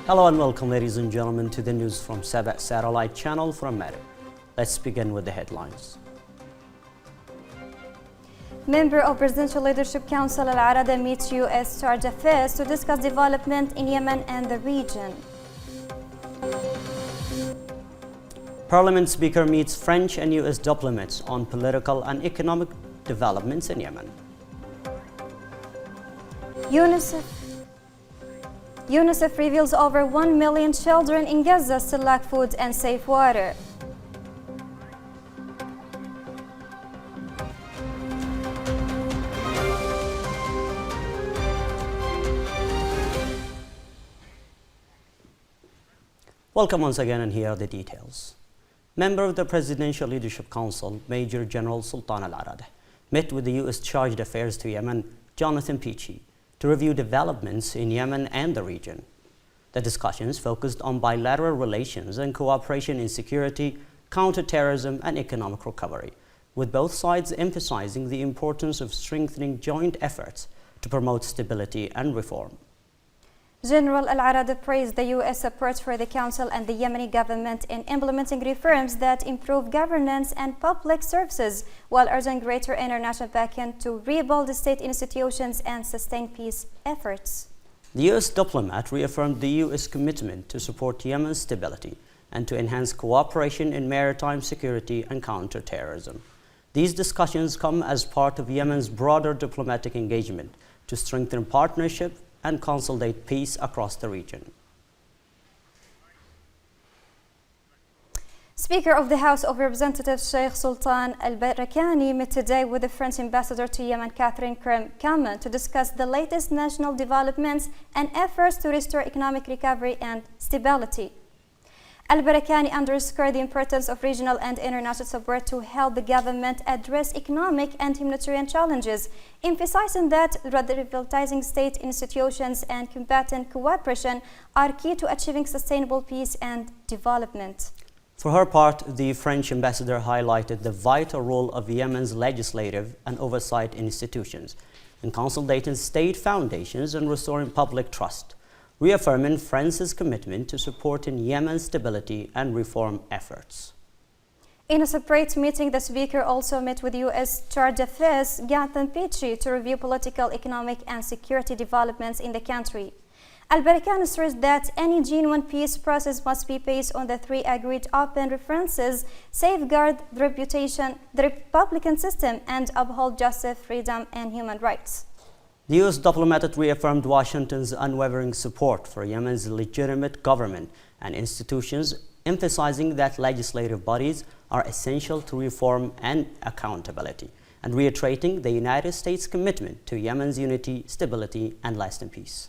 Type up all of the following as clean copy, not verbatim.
Hello and welcome, ladies and gentlemen, to the news from Saba Satellite Channel from Marib. Let's begin with the headlines. Member of Presidential Leadership Council Al-Arada meets U.S. charge affairs to discuss development in Yemen and the region. Parliament Speaker meets French and U.S. diplomats on political and economic developments in Yemen. UNICEF reveals over 1 million children in Gaza still lack food and safe water. Welcome once again, and here are the details. Member of the Presidential Leadership Council, Major General Sultan Al-Arada, met with the U.S. Chargé d'Affaires to Yemen, Jonathan Peachy, to review developments in Yemen and the region. The discussions focused on bilateral relations and cooperation in security, counterterrorism, and economic recovery, with both sides emphasizing the importance of strengthening joint efforts to promote stability and reform. General Al-Arada praised the U.S. support for the Council and the Yemeni government in implementing reforms that improve governance and public services, while urging greater international backing to rebuild state institutions and sustain peace efforts. The U.S. diplomat reaffirmed the U.S. commitment to support Yemen's stability and to enhance cooperation in maritime security and counterterrorism. These discussions come as part of Yemen's broader diplomatic engagement to strengthen partnership and consolidate peace across the region. Speaker of the House of Representatives Sheikh Sultan Al-Barakani met today with the French ambassador to Yemen, Catherine Kamen, to discuss the latest national developments and efforts to restore economic recovery and stability. Al-Barakani underscored the importance of regional and international support to help the government address economic and humanitarian challenges, emphasizing that revitalizing state institutions and combating cooperation are key to achieving sustainable peace and development. For her part, the French ambassador highlighted the vital role of Yemen's legislative and oversight institutions in consolidating state foundations and restoring public trust, reaffirming France's commitment to supporting Yemen's stability and reform efforts. In a separate meeting, the speaker also met with U.S. Chargé d'Affaires Jonathan Peachy to review political, economic, and security developments in the country. Al-Barakani stressed that any genuine peace process must be based on the three agreed open references, safeguard the reputation, the Republican system, and uphold justice, freedom, and human rights. The U.S. diplomat reaffirmed Washington's unwavering support for Yemen's legitimate government and institutions, emphasizing that legislative bodies are essential to reform and accountability, and reiterating the United States' commitment to Yemen's unity, stability, and lasting peace.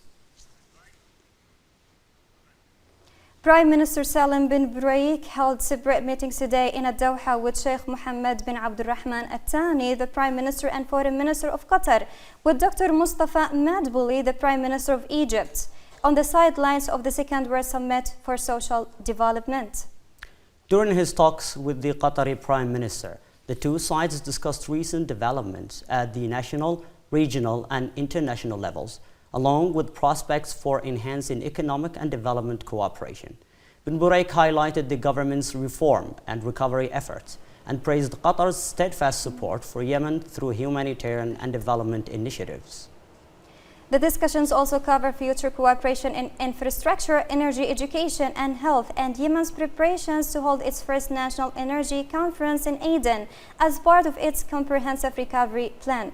Prime Minister Salim bin Buraik held separate meetings today in Doha with Sheikh Mohammed bin Abdulrahman Al Thani, the Prime Minister and Foreign Minister of Qatar, with Dr. Mustafa Madbouli, the Prime Minister of Egypt, on the sidelines of the Second World Summit for Social Development. During his talks with the Qatari Prime Minister, the two sides discussed recent developments at the national, regional, and international levels, along with prospects for enhancing economic and development cooperation. Bin Buraik highlighted the government's reform and recovery efforts and praised Qatar's steadfast support for Yemen through humanitarian and development initiatives. The discussions also cover future cooperation in infrastructure, energy, education, and health, and Yemen's preparations to hold its first National Energy Conference in Aden as part of its comprehensive recovery plan.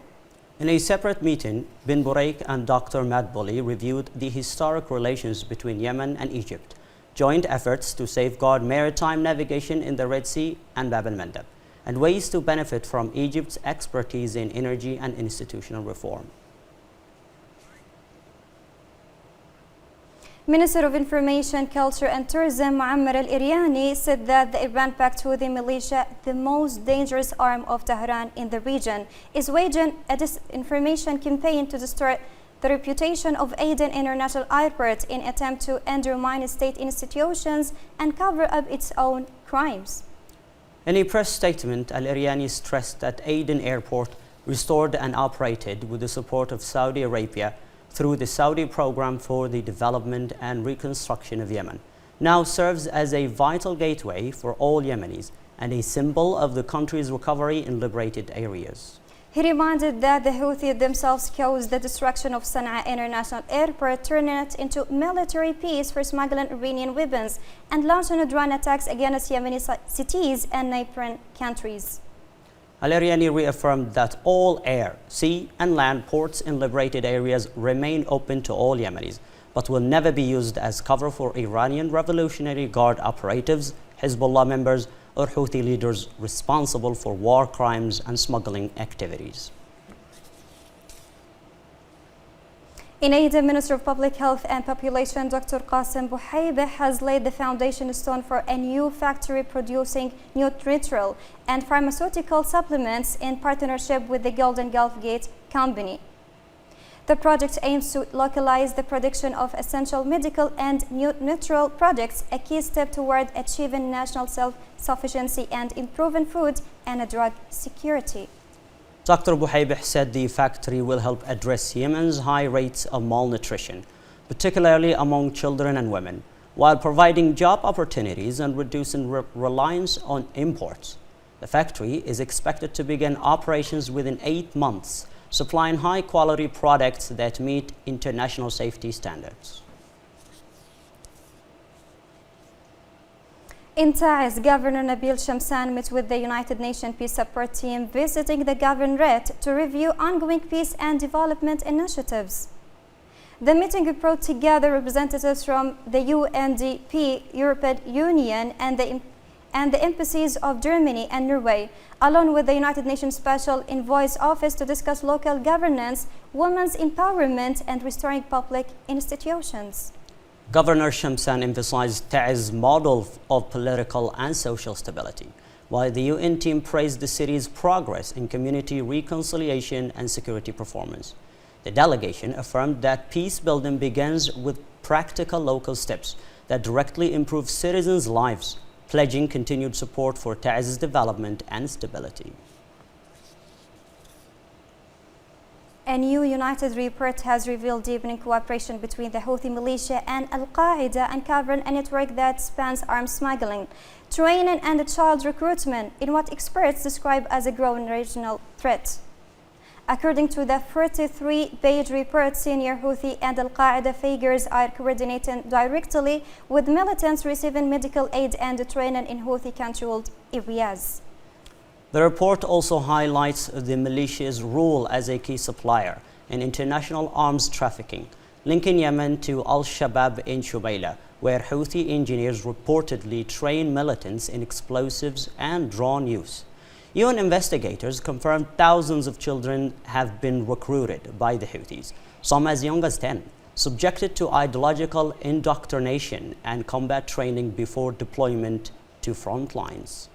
In a separate meeting, Bin Buraik and Dr. Madbouli reviewed the historic relations between Yemen and Egypt, joint efforts to safeguard maritime navigation in the Red Sea and Bab el-Mandeb, and ways to benefit from Egypt's expertise in energy and institutional reform. Minister of Information, Culture and Tourism Muammar al-Iryani said that the Iran-backed Houthi militia, the most dangerous arm of Tehran in the region, is waging a disinformation campaign to destroy the reputation of Aden International Airport in an attempt to undermine state institutions and cover up its own crimes. In a press statement, al-Iryani stressed that Aden Airport, restored and operated with the support of Saudi Arabia through the Saudi Program for the Development and Reconstruction of Yemen, now serves as a vital gateway for all Yemenis and a symbol of the country's recovery in liberated areas. He reminded that the Houthis themselves caused the destruction of Sana'a International Airport, turning it into military peace for smuggling Iranian weapons and launching drone attacks against Yemeni cities and neighboring countries. Al-Eryani reaffirmed that all air, sea and land ports in liberated areas remain open to all Yemenis, but will never be used as cover for Iranian Revolutionary Guard operatives, Hezbollah members, or Houthi leaders responsible for war crimes and smuggling activities. In aid, the Minister of Public Health and Population, Dr. Qasim Bouhaibeh, has laid the foundation stone for a new factory producing nutritional and pharmaceutical supplements in partnership with the Golden Gulf Gate Company. The project aims to localize the production of essential medical and nutritional products, a key step toward achieving national self-sufficiency and improving food and drug security. Dr. Bouhaibeh said the factory will help address Yemen's high rates of malnutrition, particularly among children and women, while providing job opportunities and reducing reliance on imports. The factory is expected to begin operations within 8 months, supplying high-quality products that meet international safety standards. In Taiz, Governor Nabil Shamsan met with the United Nations Peace Support Team, visiting the governorate to review ongoing peace and development initiatives. The meeting brought together representatives from the UNDP, European Union, and the embassies of Germany and Norway, along with the United Nations Special Envoy's Office, to discuss local governance, women's empowerment, and restoring public institutions. Governor Shamsan emphasized Ta'iz's model of political and social stability, while the UN team praised the city's progress in community reconciliation and security performance. The delegation affirmed that peace building begins with practical local steps that directly improve citizens' lives, pledging continued support for Ta'iz's development and stability. A new United report has revealed deepening cooperation between the Houthi militia and Al-Qaeda, uncovering a network that spans arms smuggling, training, and child recruitment in what experts describe as a growing regional threat. According to the 43-page report, senior Houthi and Al-Qaeda figures are coordinating directly with militants receiving medical aid and training in Houthi-controlled areas. The report also highlights the militia's role as a key supplier in international arms trafficking, linking Yemen to Al-Shabaab in Shubaila, where Houthi engineers reportedly train militants in explosives and drone use. UN investigators confirmed thousands of children have been recruited by the Houthis, some as young as 10, subjected to ideological indoctrination and combat training before deployment to front lines.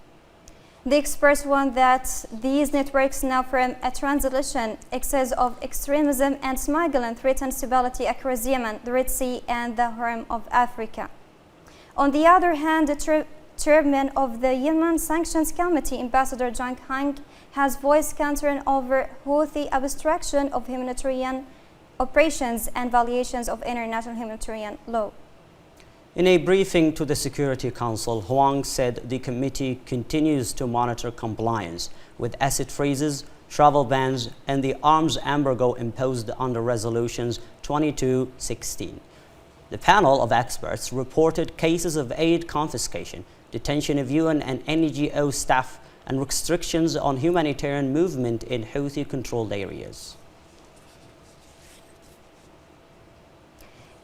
The experts warn that these networks now form a transition excess of extremism and smuggling threaten stability across Yemen, the Red Sea, and the Horn of Africa. On the other hand, the chairman of the Yemen Sanctions Committee, Ambassador Zhang Hang, has voiced concern over Houthi obstruction of humanitarian operations and violations of international humanitarian law. In a briefing to the Security Council, Huang said the committee continues to monitor compliance with asset freezes, travel bans, and the arms embargo imposed under Resolutions 2216. The panel of experts reported cases of aid confiscation, detention of UN and NGO staff, and restrictions on humanitarian movement in Houthi-controlled areas.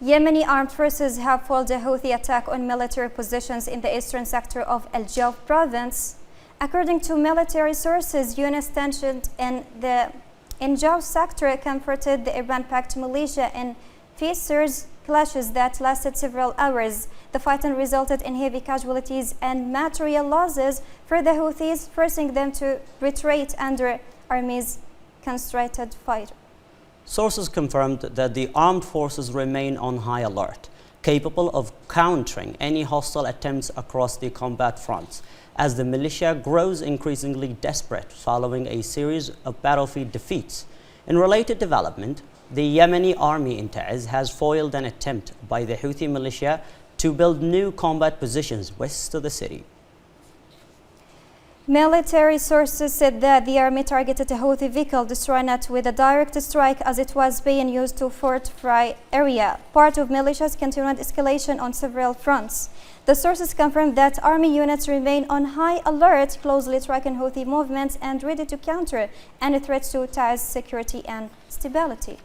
Yemeni armed forces have foiled a Houthi attack on military positions in the eastern sector of Al Jawf province. According to military sources, units stationed in the Jawf sector confronted the Iran-backed militia in fierce clashes that lasted several hours. The fighting resulted in heavy casualties and material losses for the Houthis, forcing them to retreat under army's concentrated fire. Sources confirmed that the armed forces remain on high alert, capable of countering any hostile attempts across the combat fronts, as the militia grows increasingly desperate following a series of battlefield defeats. In related development, The Yemeni army in Taiz has foiled an attempt by the Houthi militia to build new combat positions west of the city. Military sources said that the army targeted a Houthi vehicle destroying it with a direct strike as it was being used to fortify area, part of militia's continued escalation on several fronts. The sources confirmed that army units remain on high alert, closely tracking Houthi movements and ready to counter any threats to Taiz's security and stability.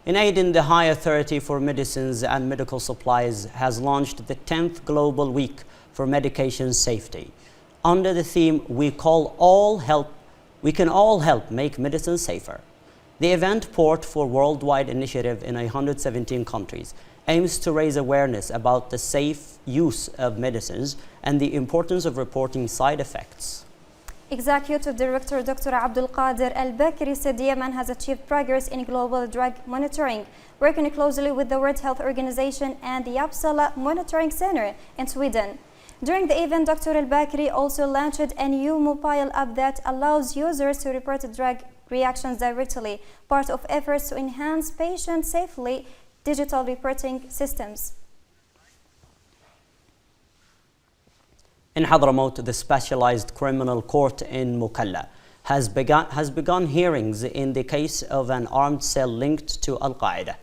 In Aden, the High Authority for Medicines and Medical Supplies has launched the 10th Global Week for Medication Safety. Under the theme, we can all help make medicine safer. The event, port for worldwide initiative in 117 countries, aims to raise awareness about the safe use of medicines and the importance of reporting side effects. Executive Director Dr. Abdul Qadir Al-Bakri said Yemen has achieved progress in global drug monitoring, working closely with the World Health Organization and the Uppsala Monitoring Center in Sweden. During the event, Dr. Al-Bakri also launched a new mobile app that allows users to report drug reactions directly, part of efforts to enhance patient safely digital reporting systems. In Hadramaut, the Specialized Criminal Court in Mukalla has begun hearings in the case of an armed cell linked to Al-Qaeda,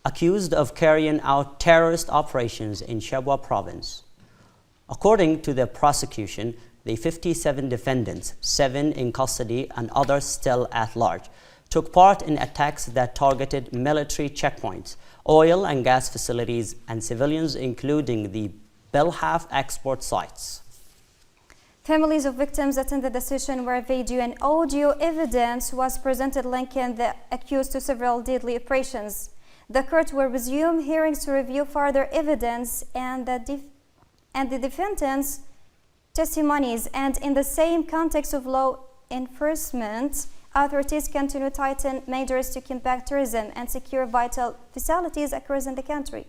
accused of carrying out terrorist operations in Shabwa province. According to the prosecution, the 57 defendants, 7 in custody and others still at large, took part in attacks that targeted military checkpoints, oil and gas facilities, and civilians, including the Belhaf export sites. Families of victims attended the session where video and audio evidence was presented linking the accused to several deadly operations. The court will resume hearings to review further evidence and the defendants' testimonies, and in the same context of law enforcement, authorities continue to tighten measures to combat terrorism and secure vital facilities across the country.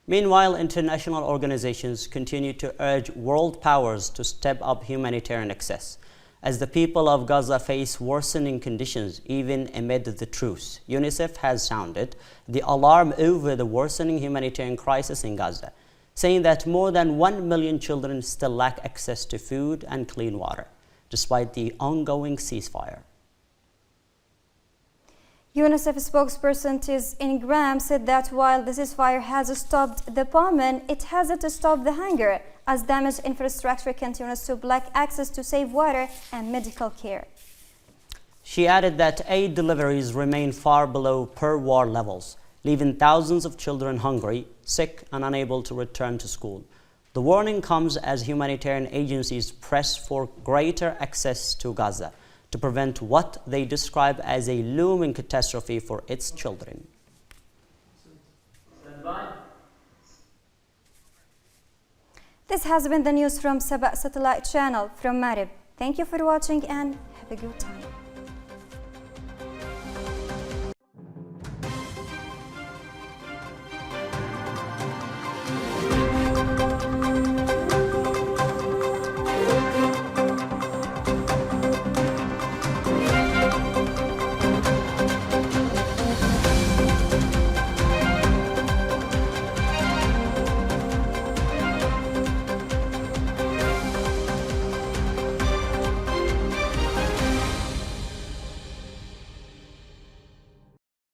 Meanwhile, international organizations continue to urge world powers to step up humanitarian access. As the people of Gaza face worsening conditions even amid the truce, UNICEF has sounded the alarm over the worsening humanitarian crisis in Gaza, saying that more than 1 million children still lack access to food and clean water, despite the ongoing ceasefire. UNICEF spokesperson Tiz Ingram said that while the ceasefire has stopped the bombing, it hasn't stopped the hunger, as damaged infrastructure continues to block access to safe water and medical care. She added that aid deliveries remain far below per-war levels, leaving thousands of children hungry, sick, and unable to return to school. The warning comes as humanitarian agencies press for greater access to Gaza to prevent what they describe as a looming catastrophe for its children. This has been the news from Saba Satellite Channel from Marib. Thank you for watching and have a good time.